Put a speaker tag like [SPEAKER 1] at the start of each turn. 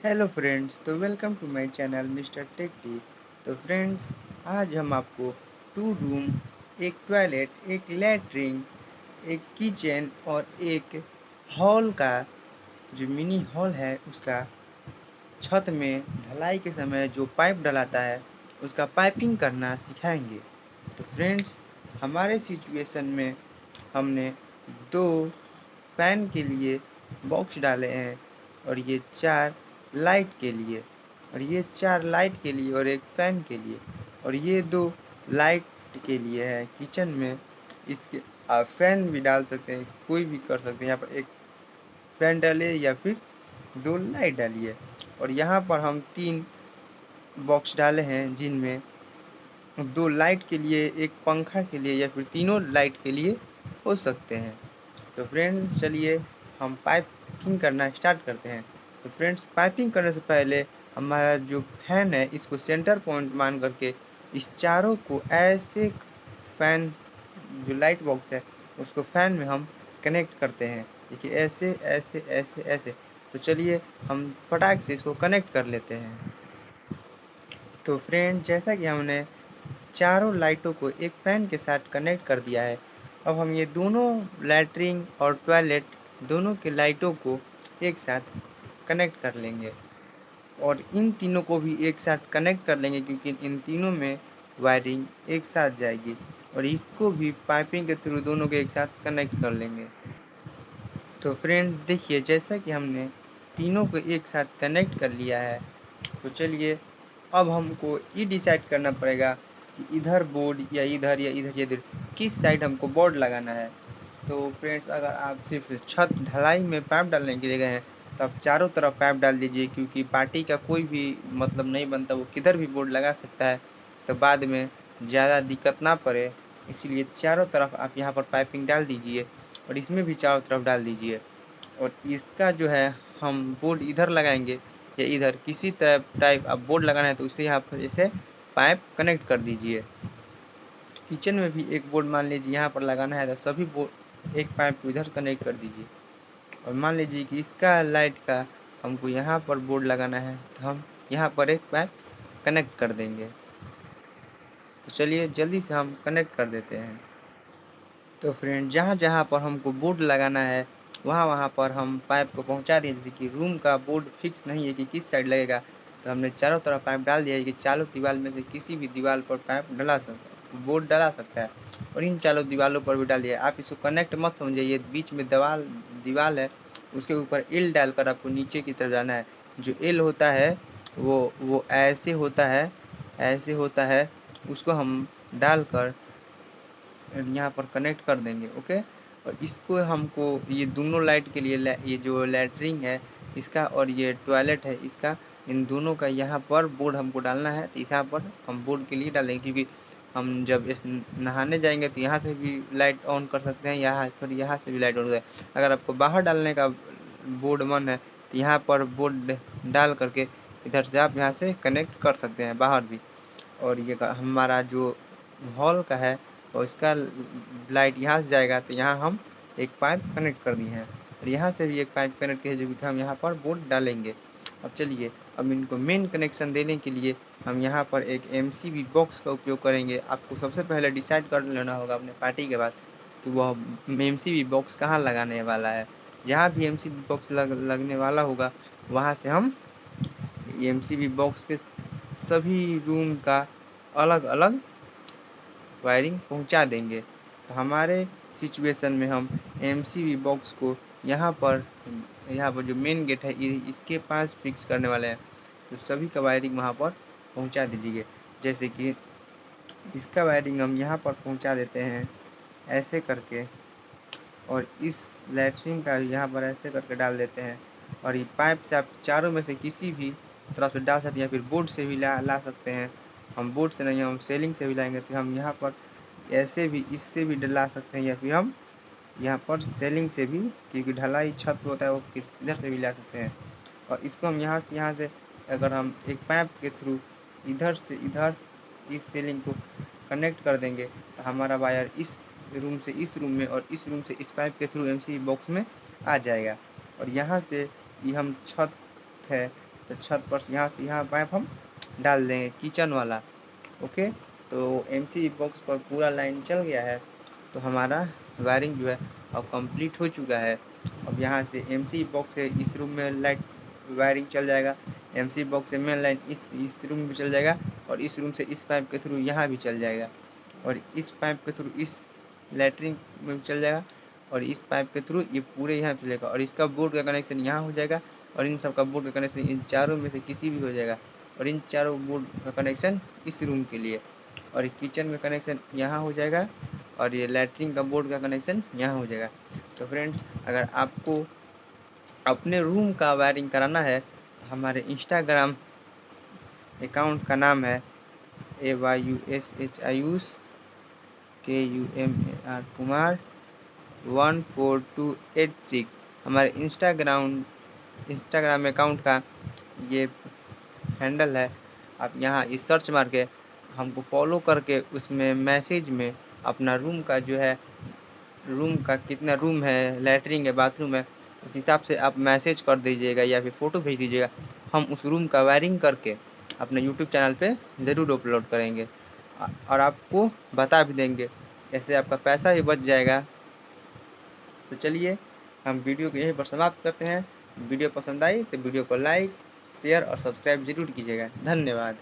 [SPEAKER 1] Hello friends, तो welcome to my channel mister tech T. तो friends, आज हम आपको 2 रूम, एक टॉयलेट, एक लैट्रिन, एक किचन और एक हॉल का जो मिनी हॉल है उसका छत में ढलाई के समय जो पाइप डलाता है उसका पाइपिंग करना सिखाएंगे। तो फ्रेंड्स, हमारे सिचुएशन में हमने 2 फैन के लिए बॉक्स डाले हैं और ये 4 लाइट के लिए और ये 4 लाइट के लिए और एक फैन के लिए और ये 2 लाइट के लिए है किचन में। इसके आप फैन भी डाल सकते हैं, कोई भी कर सकते हैं। यहाँ पर एक फैन डालिए या फिर 2 लाइट डालिए। और यहाँ पर हम 3 बॉक्स डाले हैं जिनमें 2 लाइट के लिए, एक पंखा के लिए या फिर तीनों लाइट के लिए हो सकते हैं। तो फ्रेंड्स, चलिए हम पाइपिंग करना स्टार्ट करते हैं। तो फ्रेंड्स, पाइपिंग करने से पहले हमारा जो फैन है इसको सेंटर पॉइंट मान करके इस चारों को ऐसे फैन जो लाइट बॉक्स है उसको फैन में हम कनेक्ट करते हैं। देखिए, ऐसे ऐसे ऐसे ऐसे। तो चलिए हम फटाक से इसको कनेक्ट कर लेते हैं। तो फ्रेंड, जैसा कि हमने चारों लाइटों को एक फैन के साथ कनेक्ट कर दिया है, अब हम ये दोनों लैट्रिन और टॉयलेट दोनों के लाइटों को एक साथ कनेक्ट कर लेंगे और इन तीनों को भी एक साथ कनेक्ट कर लेंगे क्योंकि इन तीनों में वायरिंग एक साथ जाएगी और इसको भी पाइपिंग के थ्रू दोनों को एक साथ कनेक्ट कर लेंगे। तो फ्रेंड देखिए, जैसा कि हमने तीनों को एक साथ कनेक्ट कर लिया है, तो चलिए अब हमको ये डिसाइड करना पड़ेगा कि इधर बोर्ड या इधर या इधर या इधर किस साइड हमको बोर्ड लगाना है। तो फ्रेंड्स, अगर आप सिर्फ छत ढलाई में पाइप डालने के लिए गए हैं तो आप चारों तरफ पाइप डाल दीजिए, क्योंकि पार्टी का कोई भी मतलब नहीं बनता, वो किधर भी बोर्ड लगा सकता है, तो बाद में ज़्यादा दिक्कत ना पड़े। इसीलिए चारों तरफ आप यहाँ पर पाइपिंग डाल दीजिए और इसमें भी चारों तरफ डाल दीजिए। और इसका जो है हम बोर्ड इधर लगाएंगे या इधर, किसी टाइप आप बोर्ड लगाना है तो उसे यहाँ पर जैसे पाइप कनेक्ट कर दीजिए। किचन में भी एक बोर्ड मान लीजिए यहाँ पर लगाना है तो सभी बोर्ड एक पाइप को इधर कनेक्ट कर दीजिए। और मान लीजिए कि इसका लाइट का हमको यहाँ पर बोर्ड लगाना है तो हम यहाँ पर एक पाइप कनेक्ट कर देंगे। तो चलिए जल्दी से हम कनेक्ट कर देते हैं। तो फ्रेंड, जहाँ जहाँ पर हमको बोर्ड लगाना है वहाँ वहाँ पर हम पाइप को पहुँचा दिए। जैसे कि रूम का बोर्ड फिक्स नहीं है कि किस साइड लगेगा, तो हमने चारों तरफ पाइप डाल दिया है कि चारों दीवार में से किसी भी दीवार पर पाइप डला सकता है, बोर्ड डला सकता है। और इन चारों दीवारों पर भी डाल दिया। आप इसको कनेक्ट मत समझिए, ये बीच में दीवार है, उसके ऊपर एल डालकर आपको नीचे की तरफ जाना है। जो एल होता है वो ऐसे होता है, ऐसे होता है, उसको हम डालकर यहाँ पर कनेक्ट कर देंगे। ओके। और इसको हमको ये दोनों लाइट के लिए ये जो लैट्रिन है इसका और ये टॉयलेट है इसका, इन दोनों का यहाँ पर बोर्ड हमको डालना है। तो यहाँ पर हम बोर्ड के लिए डालेंगे क्योंकि हम जब इस नहाने जाएंगे तो यहाँ से भी लाइट ऑन कर सकते हैं, यहाँ पर यहाँ से भी लाइट ऑन कर सकते हैं। अगर आपको बाहर डालने का बोर्ड मन है तो यहाँ पर बोर्ड डाल करके इधर से आप यहाँ से कनेक्ट कर सकते हैं बाहर भी। और ये हमारा जो हॉल का है और इसका लाइट यहाँ से जाएगा तो यहाँ हम एक पाइप कनेक्ट कर दिए हैं और यहाँ से भी एक पाइप कनेक्ट किए जो कि हम यहाँ पर बोर्ड डालेंगे। अब चलिए, अब इनको मेन कनेक्शन देने के लिए हम यहाँ पर एक एमसीबी बॉक्स का उपयोग करेंगे। आपको सबसे पहले डिसाइड कर लेना होगा अपने पार्टी के बाद कि वह एमसीबी बॉक्स कहाँ लगाने वाला है। जहाँ भी एमसीबी बॉक्स लगने वाला होगा वहाँ से हम एमसीबी बॉक्स के सभी रूम का अलग अलग वायरिंग पहुंचा देंगे। तो हमारे सिचुएशन में हम एमसीबी बॉक्स को यहाँ पर जो मेन गेट है इसके पास फिक्स करने वाले हैं। तो सभी का वायरिंग वहाँ पर पहुंचा दीजिए। जैसे कि इसका वायरिंग हम यहाँ पर पहुंचा देते हैं ऐसे करके, और इस लैट्रिन का यहाँ पर ऐसे करके डाल देते हैं। और ये पाइप से आप चारों में से किसी भी तरफ से डाल सकते हैं या फिर बोर्ड से भी ला सकते हैं। हम बोर्ड से नहीं, हम सेलिंग से भी लाएंगे तो हम यहाँ पर ऐसे भी इससे भी डला सकते हैं या फिर हम यहाँ पर सेलिंग से भी, क्योंकि ढलाई छत होता है वो इधर से भी ला सकते हैं। और इसको हम यहाँ से अगर हम एक पाइप के थ्रू इधर से इधर इस सेलिंग को कनेक्ट कर देंगे तो हमारा वायर इस रूम से इस रूम में और इस रूम से इस पाइप के थ्रू एमसीबी बॉक्स में आ जाएगा। और यहाँ से ये हम छत है तो छत पर से यहाँ पाइप हम डाल देंगे किचन वाला। ओके, तो एमसी बॉक्स पर पूरा लाइन चल गया है, तो हमारा वायरिंग जो है अब कंप्लीट हो चुका है। अब यहाँ से एमसी बॉक्स से इस रूम में लाइट वायरिंग चल जाएगा, एमसी बॉक्स से मेन लाइन इस रूम में चल जाएगा, और इस रूम से इस पाइप के थ्रू यहाँ भी चल जाएगा, और इस पाइप के थ्रू इस लैट्रिन में चल जाएगा, और इस पाइप के थ्रू ये पूरे यहाँ चलेगा, और इसका बोर्ड का कनेक्शन यहाँ हो जाएगा, और इन सब का बोर्ड का कनेक्शन इन चारों में से किसी भी हो जाएगा, और इन चारों बोर्ड का कनेक्शन इस रूम के लिए, और किचन का कनेक्शन यहाँ हो जाएगा, और ये लैट्रिन का बोर्ड का कनेक्शन यहाँ हो जाएगा। तो फ्रेंड्स, अगर आपको अपने रूम का वायरिंग कराना है, हमारे इंस्टाग्राम अकाउंट का नाम है AYUSHIUS कुमार 14286। हमारे इंस्टाग्राम अकाउंट का ये हैंडल है। आप यहाँ इस सर्च मार के हमको फॉलो करके उसमें मैसेज में अपना रूम का जो है, रूम का कितना रूम है, लैट्रिन है, बाथरूम है, उस हिसाब से आप मैसेज कर दीजिएगा या फिर फ़ोटो भेज दीजिएगा। हम उस रूम का वायरिंग करके अपने यूट्यूब चैनल पे ज़रूर अपलोड करेंगे, और आपको बता भी देंगे, ऐसे आपका पैसा भी बच जाएगा। तो चलिए, हम वीडियो को यहीं पर समाप्त करते हैं। वीडियो पसंद आई तो वीडियो को लाइक, शेयर और सब्सक्राइब जरूर कीजिएगा। धन्यवाद।